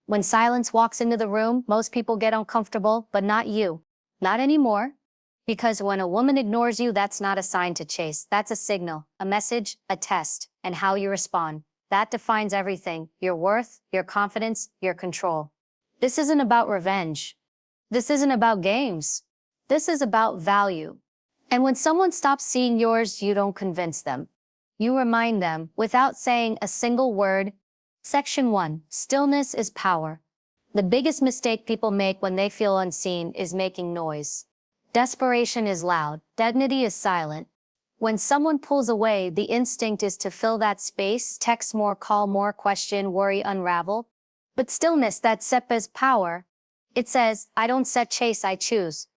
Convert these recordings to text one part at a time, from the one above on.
When silence walks into the room, most people get uncomfortable, but not you. Not anymore. Because when a woman ignores you, that's not a sign to chase. That's a signal, a message, a test, and how you respond. That defines everything: your worth, your confidence, your control. This isn't about revenge. This isn't about games. This is about value. And when someone stops seeing yours, you don't convince them. You remind them without saying a single word. Section 1. Stillness is power. The biggest mistake people make when they feel unseen is making noise. Desperation is loud. Dignity is silent. When someone pulls away, the instinct is to fill that space, text more, call more, question, worry, unravel. But stillness, that sepes power. It says, I don't set chase, I choose.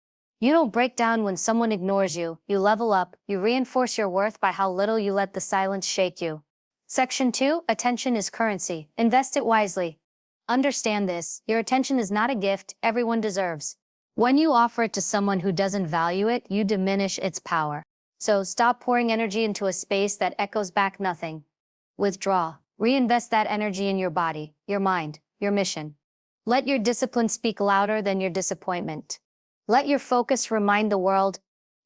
You don't break down when someone ignores you. You level up. You reinforce your worth by how little you let the silence shake you. Section 2. Attention is currency. Invest it wisely. Understand this. Your attention is not a gift everyone deserves. When you offer it to someone who doesn't value it, you diminish its power. So stop pouring energy into a space that echoes back nothing. Withdraw. Reinvest that energy in your body, your mind, your mission. Let your discipline speak louder than your disappointment. Let your focus remind the world,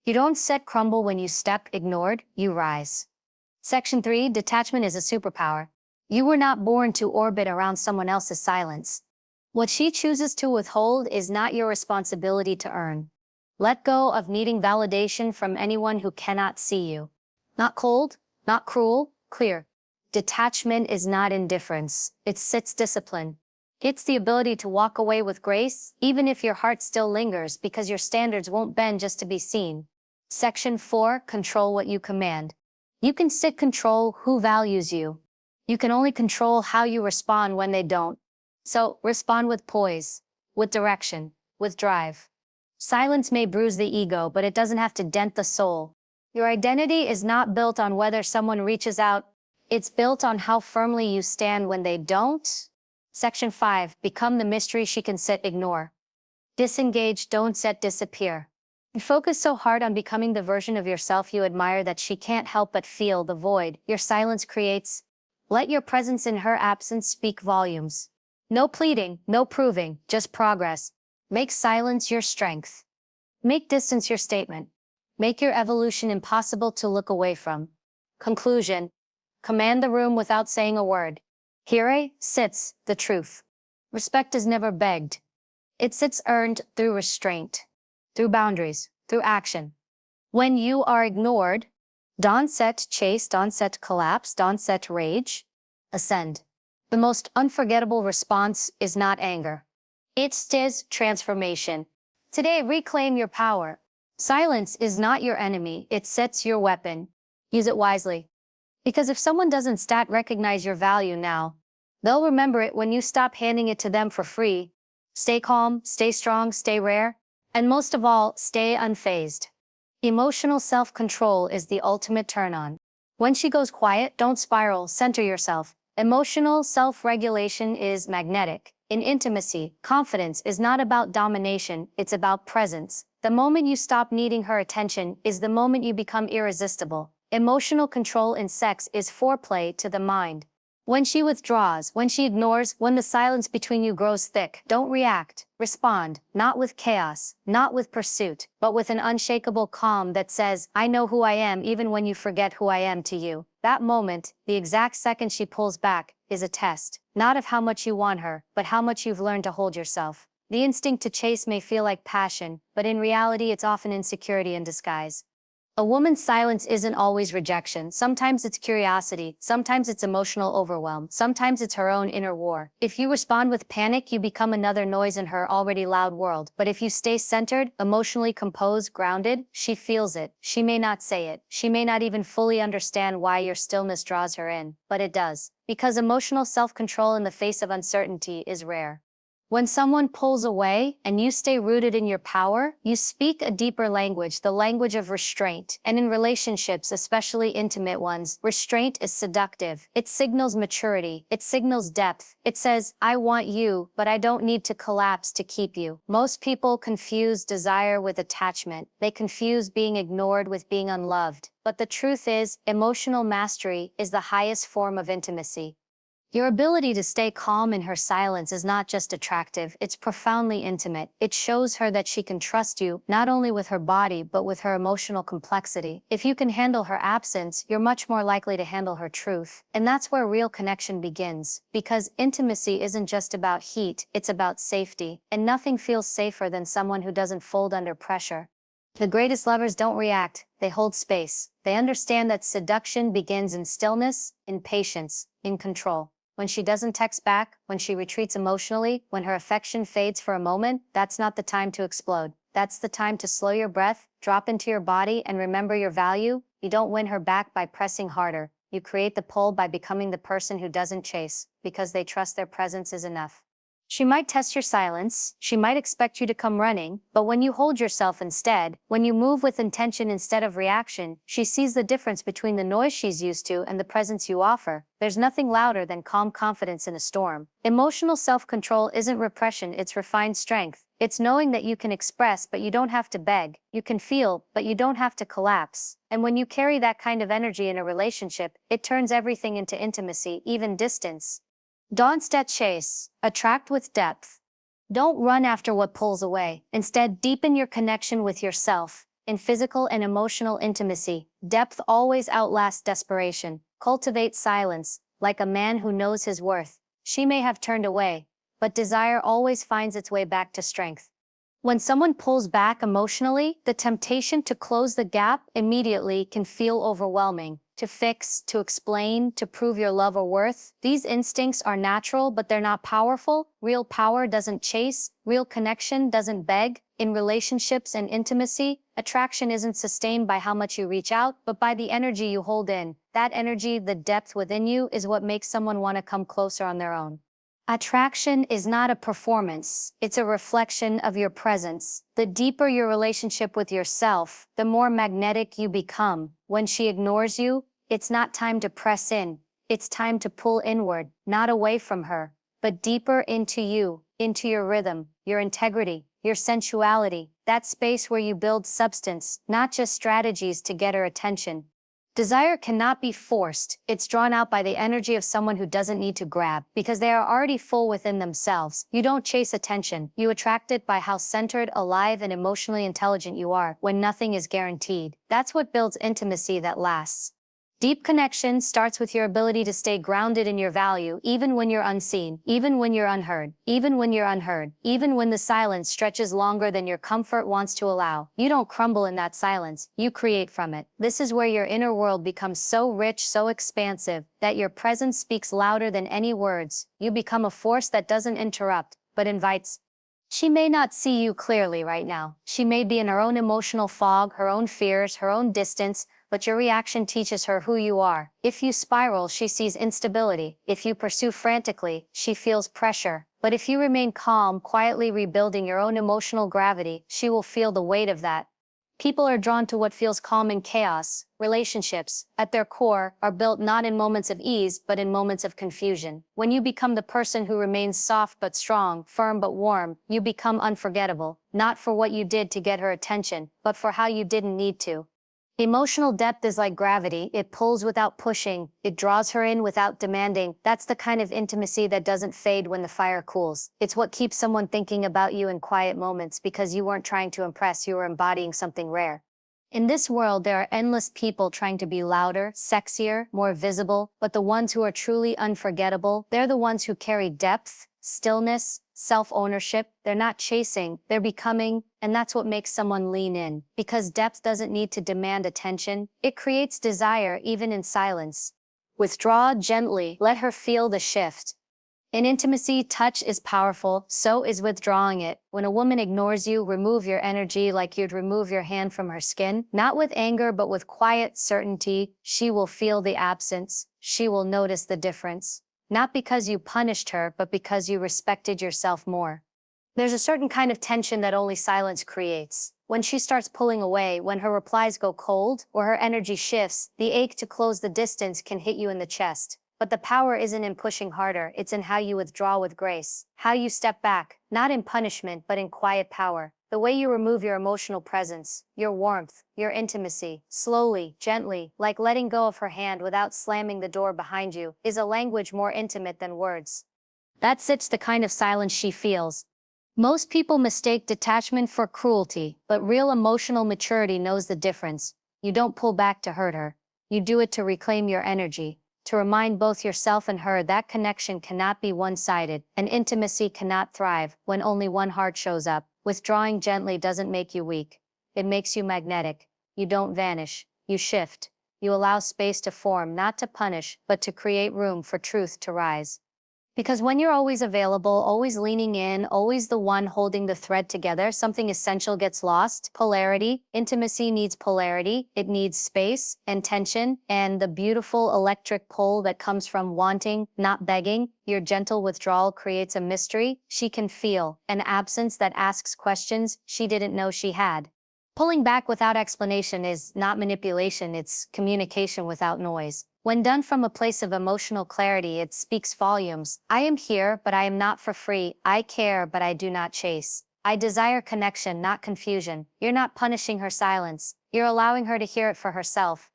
you don't set crumble when you step ignored, you rise. Section 3. Detachment is a superpower. You were not born to orbit around someone else's silence. What she chooses to withhold is not your responsibility to earn. Let go of needing validation from anyone who cannot see you. Not cold, not cruel, clear. Detachment is not indifference. It's discipline. It's the ability to walk away with grace, even if your heart still lingers, because your standards won't bend just to be seen. Section 4. Control what you command. You can control who values you. You can only control how you respond when they don't. So, respond with poise, with direction, with drive. Silence may bruise the ego, but it doesn't have to dent the soul. Your identity is not built on whether someone reaches out. It's built on how firmly you stand when they don't. Section 5. Become the mystery she can ignore. Disengage, don't disappear. You focus so hard on becoming the version of yourself you admire that she can't help but feel the void your silence creates. Let your presence in her absence speak volumes. No pleading, no proving, just progress. Make silence your strength. Make distance your statement. Make your evolution impossible to look away from. Conclusion. Command the room without saying a word. Here sits the truth. Respect is never begged. It sits earned through restraint, through boundaries, through action. When you are ignored, don't set chase, don't set collapse, don't set rage. Ascend. The most unforgettable response is not anger. It's transformation. Today, reclaim your power. Silence is not your enemy, it sets your weapon. Use it wisely. Because if someone doesn't recognize your value now, they'll remember it when you stop handing it to them for free. Stay calm, stay strong, stay rare, and most of all, stay unfazed. Emotional self-control is the ultimate turn-on. When she goes quiet, don't spiral, center yourself. Emotional self-regulation is magnetic. In intimacy, confidence is not about domination, it's about presence. The moment you stop needing her attention is the moment you become irresistible. Emotional control in sex is foreplay to the mind. When she withdraws, when she ignores, when the silence between you grows thick, don't react. Respond, not with chaos, not with pursuit, but with an unshakable calm that says, I know who I am even when you forget who I am to you. That moment, the exact second she pulls back, is a test, not of how much you want her, but how much you've learned to hold yourself. The instinct to chase may feel like passion, but in reality it's often insecurity in disguise. A woman's silence isn't always rejection. Sometimes it's curiosity, sometimes it's emotional overwhelm, sometimes it's her own inner war. If you respond with panic, you become another noise in her already loud world. But if you stay centered, emotionally composed, grounded, she feels it. She may not say it. She may not even fully understand why your stillness draws her in, but it does. Because emotional self-control in the face of uncertainty is rare. When someone pulls away and you stay rooted in your power, you speak a deeper language, the language of restraint. And in relationships, especially intimate ones, restraint is seductive. It signals maturity. It signals depth. It says, I want you, but I don't need to collapse to keep you. Most people confuse desire with attachment. They confuse being ignored with being unloved. But the truth is, emotional mastery is the highest form of intimacy. Your ability to stay calm in her silence is not just attractive, it's profoundly intimate. It shows her that she can trust you, not only with her body, but with her emotional complexity. If you can handle her absence, you're much more likely to handle her truth. And that's where real connection begins. Because intimacy isn't just about heat, it's about safety. And nothing feels safer than someone who doesn't fold under pressure. The greatest lovers don't react, they hold space. They understand that seduction begins in stillness, in patience, in control. When she doesn't text back, when she retreats emotionally, when her affection fades for a moment, that's not the time to explode. That's the time to slow your breath, drop into your body, and remember your value. You don't win her back by pressing harder. You create the pull by becoming the person who doesn't chase, because they trust their presence is enough. She might test your silence, she might expect you to come running, but when you hold yourself instead, when you move with intention instead of reaction, she sees the difference between the noise she's used to and the presence you offer. There's nothing louder than calm confidence in a storm. Emotional self-control isn't repression, it's refined strength. It's knowing that you can express, but you don't have to beg. You can feel, but you don't have to collapse. And when you carry that kind of energy in a relationship, it turns everything into intimacy, even distance. Don't chase, attract with depth. Don't run after what pulls away. Instead, deepen your connection with yourself. In physical and emotional intimacy, depth always outlasts desperation. Cultivate silence, like a man who knows his worth. She may have turned away, but desire always finds its way back to strength. When someone pulls back emotionally, the temptation to close the gap immediately can feel overwhelming. To fix, to explain, to prove your love or worth. These instincts are natural, but they're not powerful. Real power doesn't chase. Real connection doesn't beg. In relationships and intimacy, attraction isn't sustained by how much you reach out, but by the energy you hold in. That energy, the depth within you, is what makes someone want to come closer on their own. Attraction is not a performance, it's a reflection of your presence. The deeper your relationship with yourself, the more magnetic you become. When she ignores you, it's not time to press in. It's time to pull inward, not away from her, but deeper into you, into your rhythm, your integrity, your sensuality, that space where you build substance, not just strategies to get her attention. Desire cannot be forced, it's drawn out by the energy of someone who doesn't need to grab, because they are already full within themselves. You don't chase attention, you attract it by how centered, alive, and emotionally intelligent you are, when nothing is guaranteed. That's what builds intimacy that lasts. Deep connection starts with your ability to stay grounded in your value, even when you're unseen, even when you're unheard, even when you're unheard, even when the silence stretches longer than your comfort wants to allow. You don't crumble in that silence, you create from it. This is where your inner world becomes so rich, so expansive, that your presence speaks louder than any words. You become a force that doesn't interrupt, but invites. She may not see you clearly right now. She may be in her own emotional fog, her own fears, her own distance, but your reaction teaches her who you are. If you spiral, she sees instability. If you pursue frantically, she feels pressure. But if you remain calm, quietly rebuilding your own emotional gravity, she will feel the weight of that. People are drawn to what feels calm in chaos. Relationships, at their core, are built not in moments of ease, but in moments of confusion. When you become the person who remains soft but strong, firm but warm, you become unforgettable, not for what you did to get her attention, but for how you didn't need to. Emotional depth is like gravity, it pulls without pushing, it draws her in without demanding. That's the kind of intimacy that doesn't fade when the fire cools. It's what keeps someone thinking about you in quiet moments because you weren't trying to impress, you were embodying something rare. In this world, there are endless people trying to be louder, sexier, more visible, but the ones who are truly unforgettable, they're the ones who carry depth, stillness, self-ownership. They're not chasing, they're becoming, and that's what makes someone lean in. Because depth doesn't need to demand attention, it creates desire even in silence. Withdraw gently, let her feel the shift. In intimacy, touch is powerful, so is withdrawing it. When a woman ignores you, remove your energy like you'd remove your hand from her skin. Not with anger, but with quiet certainty. She will feel the absence. She will notice the difference. Not because you punished her, but because you respected yourself more. There's a certain kind of tension that only silence creates. When she starts pulling away, when her replies go cold, or her energy shifts, the ache to close the distance can hit you in the chest. But the power isn't in pushing harder, it's in how you withdraw with grace. How you step back, not in punishment but in quiet power. The way you remove your emotional presence, your warmth, your intimacy, slowly, gently, like letting go of her hand without slamming the door behind you, is a language more intimate than words. That's the kind of silence she feels. Most people mistake detachment for cruelty, but real emotional maturity knows the difference. You don't pull back to hurt her. You do it to reclaim your energy, to remind both yourself and her that connection cannot be one-sided, and intimacy cannot thrive when only one heart shows up. Withdrawing gently doesn't make you weak. It makes you magnetic. You don't vanish. You shift. You allow space to form, not to punish, but to create room for truth to rise. Because when you're always available, always leaning in, always the one holding the thread together, something essential gets lost. Polarity. Intimacy needs polarity. It needs space and tension and the beautiful electric pull that comes from wanting, not begging. Your gentle withdrawal creates a mystery she can feel, an absence that asks questions she didn't know she had. Pulling back without explanation is not manipulation, it's communication without noise. When done from a place of emotional clarity, it speaks volumes. I am here, but I am not for free. I care, but I do not chase. I desire connection, not confusion. You're not punishing her silence. You're allowing her to hear it for herself.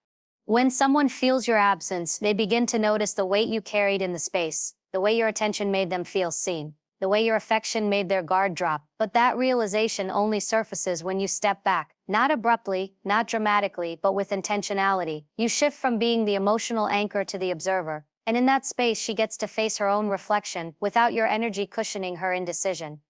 When someone feels your absence, they begin to notice the weight you carried in the space, the way your attention made them feel seen, the way your affection made their guard drop. But that realization only surfaces when you step back. Not abruptly, not dramatically, but with intentionality. You shift from being the emotional anchor to the observer, and in that space she gets to face her own reflection without your energy cushioning her indecision.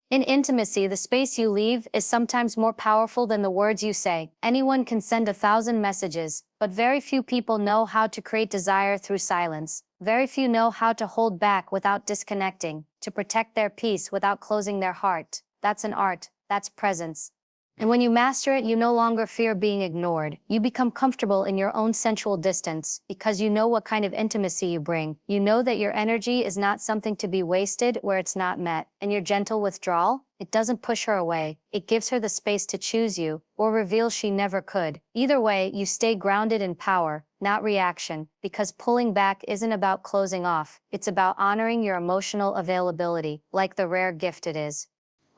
In intimacy, the space you leave is sometimes more powerful than the words you say. Anyone can send 1,000 messages, but very few people know how to create desire through silence. Very few know how to hold back without disconnecting, to protect their peace without closing their heart. That's an art. That's presence. And when you master it, you no longer fear being ignored. You become comfortable in your own sensual distance because you know what kind of intimacy you bring. You know that your energy is not something to be wasted where it's not met. And your gentle withdrawal, it doesn't push her away. It gives her the space to choose you, or reveal she never could. Either way, you stay grounded in power, not reaction, because pulling back isn't about closing off. It's about honoring your emotional availability, like the rare gift it is.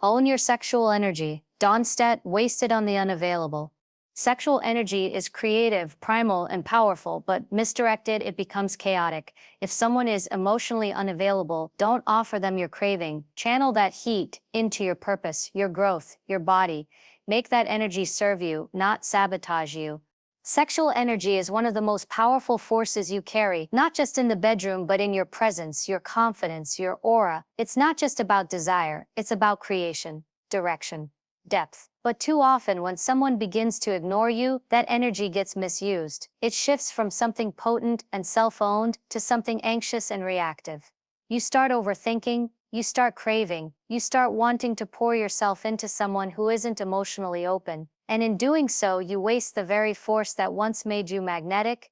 Own your sexual energy. Don't waste it on the unavailable. Sexual energy is creative, primal, and powerful, but misdirected, it becomes chaotic. If someone is emotionally unavailable, don't offer them your craving. Channel that heat into your purpose, your growth, your body. Make that energy serve you, not sabotage you. Sexual energy is one of the most powerful forces you carry, not just in the bedroom but in your presence, your confidence, your aura. It's not just about desire, it's about creation, direction, depth. But too often when someone begins to ignore you, that energy gets misused. It shifts from something potent and self-owned to something anxious and reactive. You start overthinking, you start craving, you start wanting to pour yourself into someone who isn't emotionally open. And in doing so, you waste the very force that once made you magnetic.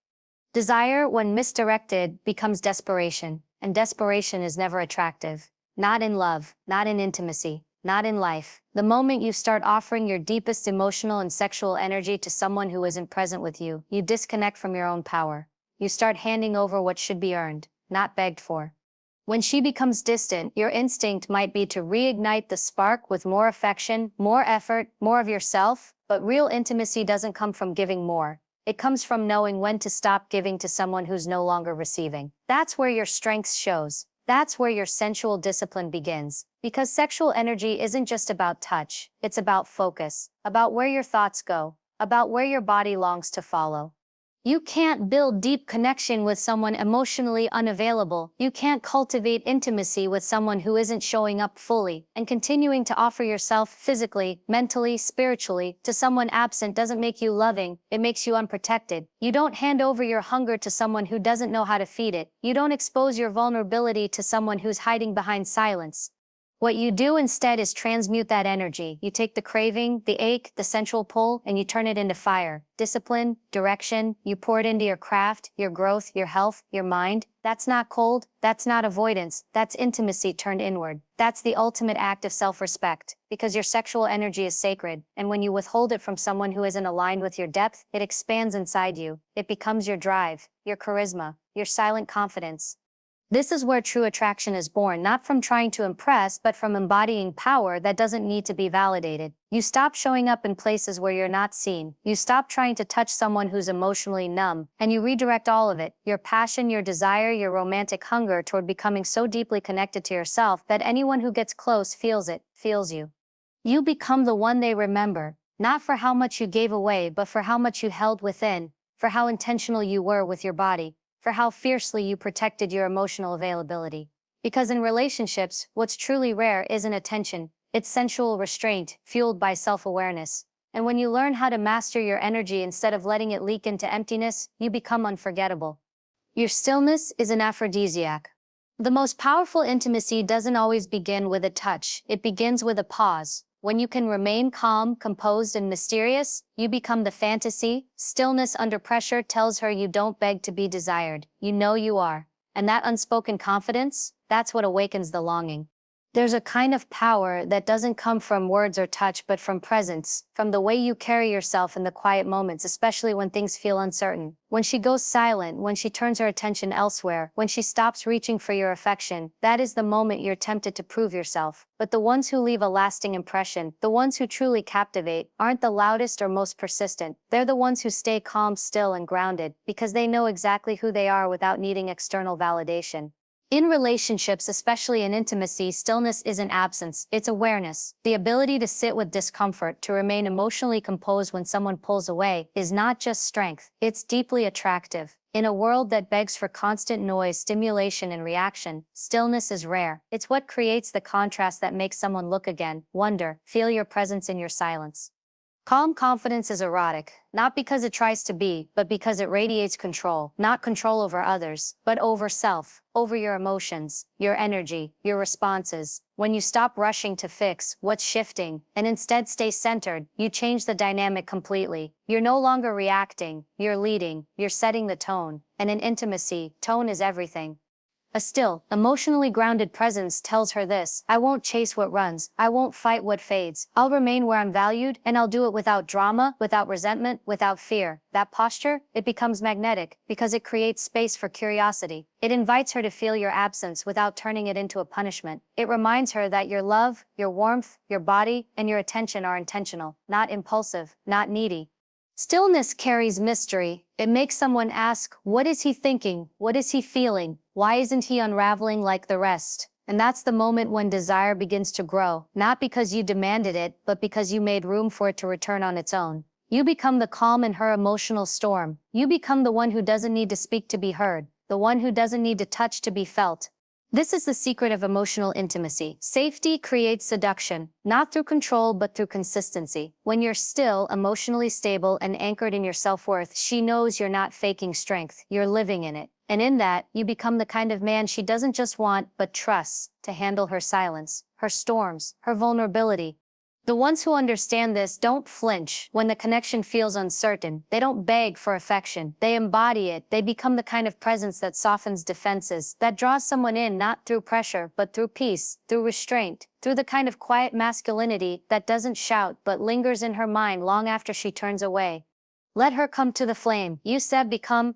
Desire, when misdirected, becomes desperation, and desperation is never attractive. Not in love, not in intimacy, not in life. The moment you start offering your deepest emotional and sexual energy to someone who isn't present with you, you disconnect from your own power. You start handing over what should be earned, not begged for. When she becomes distant, your instinct might be to reignite the spark with more affection, more effort, more of yourself, but real intimacy doesn't come from giving more. It comes from knowing when to stop giving to someone who's no longer receiving. That's where your strength shows. That's where your sensual discipline begins. Because sexual energy isn't just about touch, it's about focus, about where your thoughts go, about where your body longs to follow. You can't build deep connection with someone emotionally unavailable. You can't cultivate intimacy with someone who isn't showing up fully, and continuing to offer yourself physically, mentally, spiritually to someone absent doesn't make you loving, it makes you unprotected. You don't hand over your hunger to someone who doesn't know how to feed it. You don't expose your vulnerability to someone who's hiding behind silence. What you do instead is transmute that energy. You take the craving, the ache, the sensual pull, and you turn it into fire. Discipline, direction, you pour it into your craft, your growth, your health, your mind. That's not cold, that's not avoidance, that's intimacy turned inward. That's the ultimate act of self-respect, because your sexual energy is sacred, and when you withhold it from someone who isn't aligned with your depth, it expands inside you. It becomes your drive, your charisma, your silent confidence. This is where true attraction is born, not from trying to impress, but from embodying power that doesn't need to be validated. You stop showing up in places where you're not seen. You stop trying to touch someone who's emotionally numb, and you redirect all of it, your passion, your desire, your romantic hunger, toward becoming so deeply connected to yourself that anyone who gets close feels it, feels you. You become the one they remember, not for how much you gave away, but for how much you held within, for how intentional you were with your body, for how fiercely you protected your emotional availability. Because in relationships, what's truly rare isn't attention, it's sensual restraint, fueled by self-awareness. And when you learn how to master your energy instead of letting it leak into emptiness, you become unforgettable. Your stillness is an aphrodisiac. The most powerful intimacy doesn't always begin with a touch, it begins with a pause. When you can remain calm, composed, and mysterious, you become the fantasy. Stillness under pressure tells her you don't beg to be desired, you know you are. And that unspoken confidence, that's what awakens the longing. There's a kind of power that doesn't come from words or touch but from presence, from the way you carry yourself in the quiet moments, especially when things feel uncertain. When she goes silent, when she turns her attention elsewhere, when she stops reaching for your affection, that is the moment you're tempted to prove yourself. But the ones who leave a lasting impression, the ones who truly captivate, aren't the loudest or most persistent. They're the ones who stay calm, still, and grounded, because they know exactly who they are without needing external validation. In relationships, especially in intimacy, stillness isn't absence, it's awareness. The ability to sit with discomfort, to remain emotionally composed when someone pulls away, is not just strength, it's deeply attractive. In a world that begs for constant noise, stimulation, and reaction, stillness is rare. It's what creates the contrast that makes someone look again, wonder, feel your presence in your silence. Calm confidence is erotic, not because it tries to be, but because it radiates control, not control over others, but over self, over your emotions, your energy, your responses. When you stop rushing to fix what's shifting, and instead stay centered, you change the dynamic completely. You're no longer reacting, you're leading, you're setting the tone. And in intimacy, tone is everything. A still, emotionally grounded presence tells her this: I won't chase what runs, I won't fight what fades. I'll remain where I'm valued, and I'll do it without drama, without resentment, without fear. That posture, it becomes magnetic, because it creates space for curiosity. It invites her to feel your absence without turning it into a punishment. It reminds her that your love, your warmth, your body, and your attention are intentional, not impulsive, not needy. Stillness carries mystery. It makes someone ask, what is he thinking? What is he feeling? Why isn't he unraveling like the rest? And that's the moment when desire begins to grow, not because you demanded it, but because you made room for it to return on its own. You become the calm in her emotional storm. You become the one who doesn't need to speak to be heard, the one who doesn't need to touch to be felt. This is the secret of emotional intimacy. Safety creates seduction, not through control but through consistency. When you're still, emotionally stable, and anchored in your self-worth, she knows you're not faking strength, you're living in it. And in that, you become the kind of man she doesn't just want, but trusts, to handle her silence, her storms, her vulnerability. The ones who understand this don't flinch when the connection feels uncertain. They don't beg for affection. They embody it. They become the kind of presence that softens defenses, that draws someone in not through pressure, but through peace, through restraint, through the kind of quiet masculinity that doesn't shout but lingers in her mind long after she turns away. Let her come to the flame. You said become.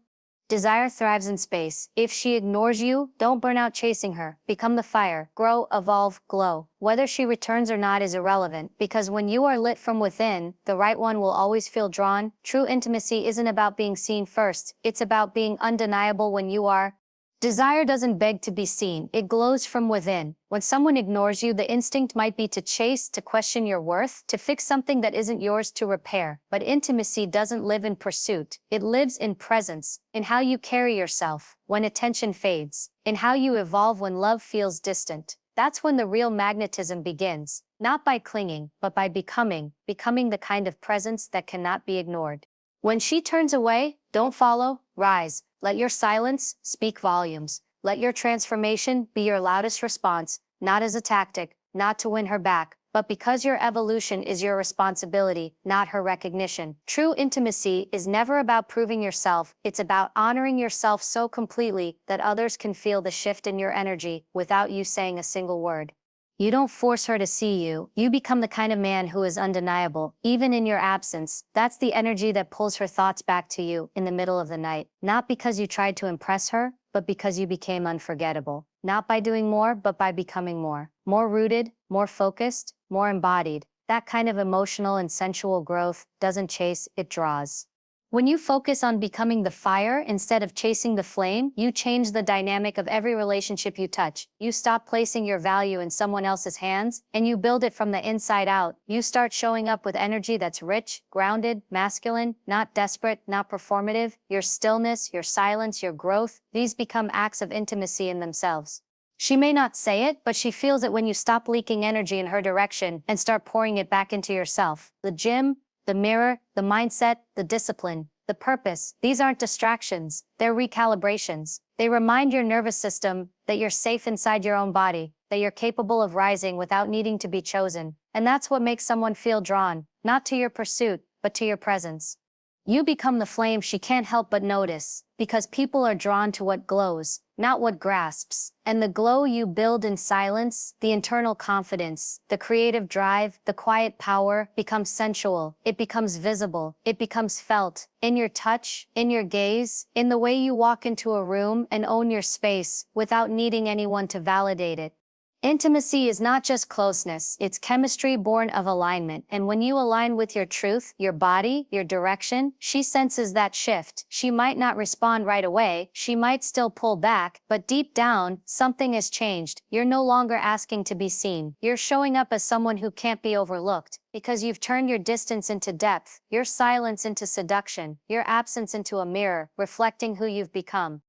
Desire thrives in space. If she ignores you, don't burn out chasing her. Become the fire. Grow, evolve, glow. Whether she returns or not is irrelevant, because when you are lit from within, the right one will always feel drawn. True intimacy isn't about being seen first, it's about being undeniable when you are. Desire doesn't beg to be seen, it glows from within. When someone ignores you, the instinct might be to chase, to question your worth, to fix something that isn't yours to repair. But intimacy doesn't live in pursuit, it lives in presence, in how you carry yourself when attention fades, in how you evolve when love feels distant. That's when the real magnetism begins, not by clinging, but by becoming the kind of presence that cannot be ignored. When she turns away, don't follow, rise. Let your silence speak volumes. Let your transformation be your loudest response, not as a tactic, not to win her back, but because your evolution is your responsibility, not her recognition. True intimacy is never about proving yourself, it's about honoring yourself so completely that others can feel the shift in your energy without you saying a single word. You don't force her to see you. You become the kind of man who is undeniable, even in your absence. That's the energy that pulls her thoughts back to you in the middle of the night. Not because you tried to impress her, but because you became unforgettable. Not by doing more, but by becoming more. More rooted, more focused, more embodied. That kind of emotional and sensual growth doesn't chase, it draws. When you focus on becoming the fire instead of chasing the flame, you change the dynamic of every relationship you touch. You stop placing your value in someone else's hands, and you build it from the inside out. You start showing up with energy that's rich, grounded, masculine, not desperate, not performative. Your stillness, your silence, your growth, these become acts of intimacy in themselves. She may not say it, but she feels it when you stop leaking energy in her direction and start pouring it back into yourself. The gym, the mirror, the mindset, the discipline, the purpose, these aren't distractions, they're recalibrations. They remind your nervous system that you're safe inside your own body, that you're capable of rising without needing to be chosen. And that's what makes someone feel drawn, not to your pursuit, but to your presence. You become the flame she can't help but notice, because people are drawn to what glows, not what grasps. And the glow you build in silence, the internal confidence, the creative drive, the quiet power, becomes sensual. It becomes visible. It becomes felt. In your touch, in your gaze, in the way you walk into a room and own your space, without needing anyone to validate it. Intimacy is not just closeness, it's chemistry born of alignment. And when you align with your truth, your body, your direction, she senses that shift. She might not respond right away, she might still pull back, but deep down, something has changed. You're no longer asking to be seen. You're showing up as someone who can't be overlooked, because you've turned your distance into depth, your silence into seduction, your absence into a mirror, reflecting who you've become.